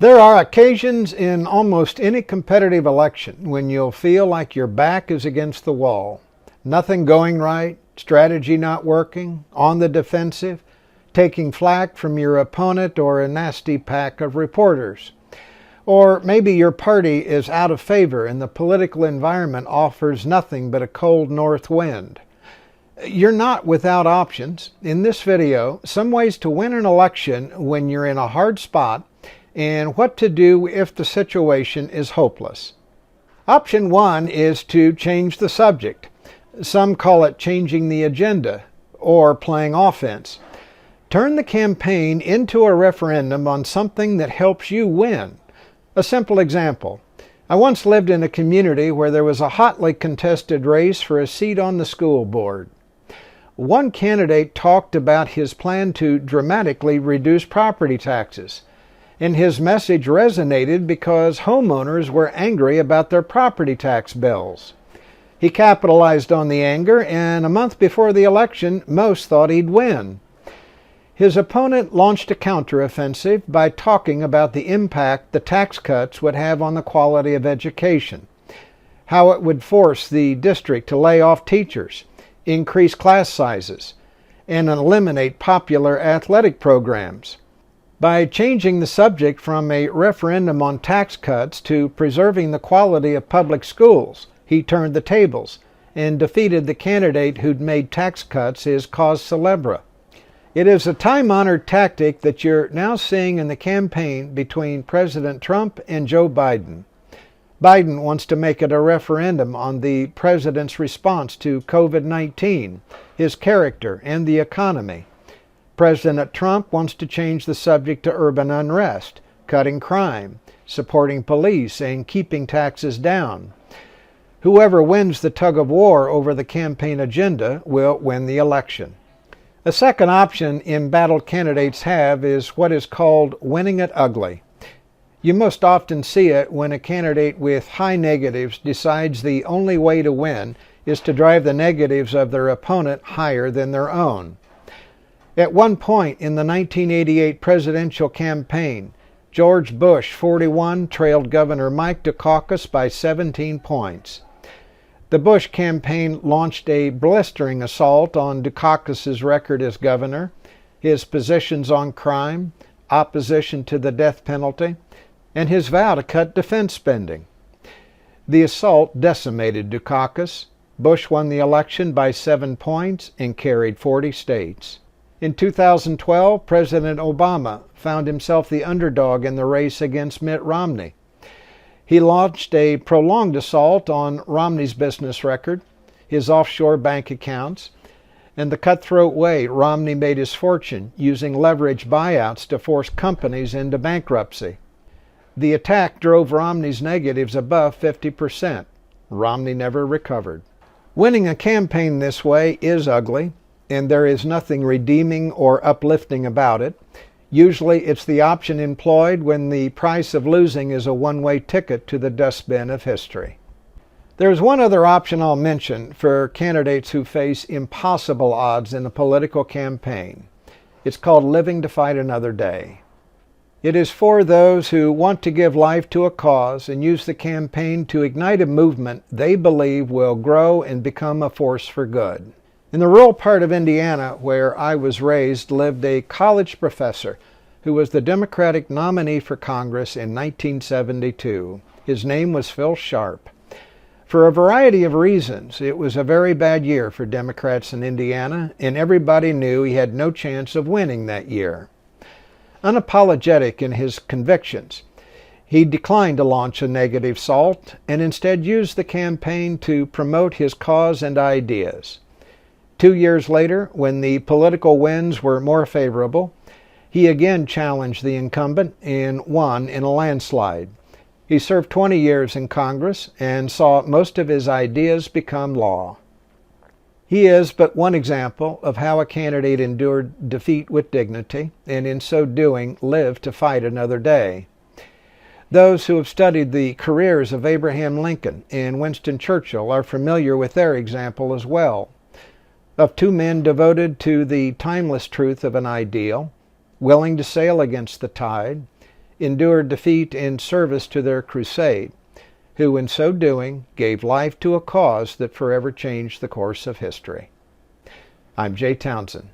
There are occasions in almost any competitive election when you'll feel like your back is against the wall. Nothing going right, strategy not working, on the defensive, taking flak from your opponent or a nasty pack of reporters. Or maybe your party is out of favor and the political environment offers nothing but a cold north wind. You're not without options. In this video, some ways to win an election when you're in a hard spot and what to do if the situation is hopeless. Option 1 is to change the subject. Some call it changing the agenda or playing offense. Turn the campaign into a referendum on something that helps you win. A simple example. I once lived in a community where there was a hotly contested race for a seat on the school board. One candidate talked about his plan to dramatically reduce property taxes. And his message resonated because homeowners were angry about their property tax bills. He capitalized on the anger, and a month before the election, most thought he'd win. His opponent launched a counteroffensive by talking about the impact the tax cuts would have on the quality of education, how it would force the district to lay off teachers, increase class sizes, and eliminate popular athletic programs. By changing the subject from a referendum on tax cuts to preserving the quality of public schools, he turned the tables and defeated the candidate who'd made tax cuts his cause célèbre. It is a time-honored tactic that you're now seeing in the campaign between President Trump and Joe Biden. Biden wants to make it a referendum on the president's response to COVID-19, his character, and the economy. President Trump wants to change the subject to urban unrest, cutting crime, supporting police, and keeping taxes down. Whoever wins the tug of war over the campaign agenda will win the election. A second option embattled candidates have is what is called winning it ugly. You most often see it when a candidate with high negatives decides the only way to win is to drive the negatives of their opponent higher than their own. At one point in the 1988 presidential campaign, George Bush, 41, trailed Governor Mike Dukakis by 17 points. The Bush campaign launched a blistering assault on Dukakis' record as governor, his positions on crime, opposition to the death penalty, and his vow to cut defense spending. The assault decimated Dukakis. Bush won the election by 7 points and carried 40 states. In 2012, President Obama found himself the underdog in the race against Mitt Romney. He launched a prolonged assault on Romney's business record, his offshore bank accounts, and the cutthroat way Romney made his fortune using leveraged buyouts to force companies into bankruptcy. The attack drove Romney's negatives above 50%. Romney never recovered. Winning a campaign this way is ugly, and there is nothing redeeming or uplifting about it. Usually it's the option employed when the price of losing is a one-way ticket to the dustbin of history. There's one other option I'll mention for candidates who face impossible odds in a political campaign. It's called living to fight another day. It is for those who want to give life to a cause and use the campaign to ignite a movement they believe will grow and become a force for good. In the rural part of Indiana, where I was raised, lived a college professor who was the Democratic nominee for Congress in 1972. His name was Phil Sharp. For a variety of reasons, it was a very bad year for Democrats in Indiana, and everybody knew he had no chance of winning that year. Unapologetic in his convictions, he declined to launch a negative assault and instead used the campaign to promote his cause and ideas. 2 years later, when the political winds were more favorable, he again challenged the incumbent and won in a landslide. He served 20 years in Congress and saw most of his ideas become law. He is but one example of how a candidate endured defeat with dignity, and in so doing lived to fight another day. Those who have studied the careers of Abraham Lincoln and Winston Churchill are familiar with their example as well, of two men devoted to the timeless truth of an ideal, willing to sail against the tide, endured defeat in service to their crusade, who in so doing gave life to a cause that forever changed the course of history. I'm Jay Townsend.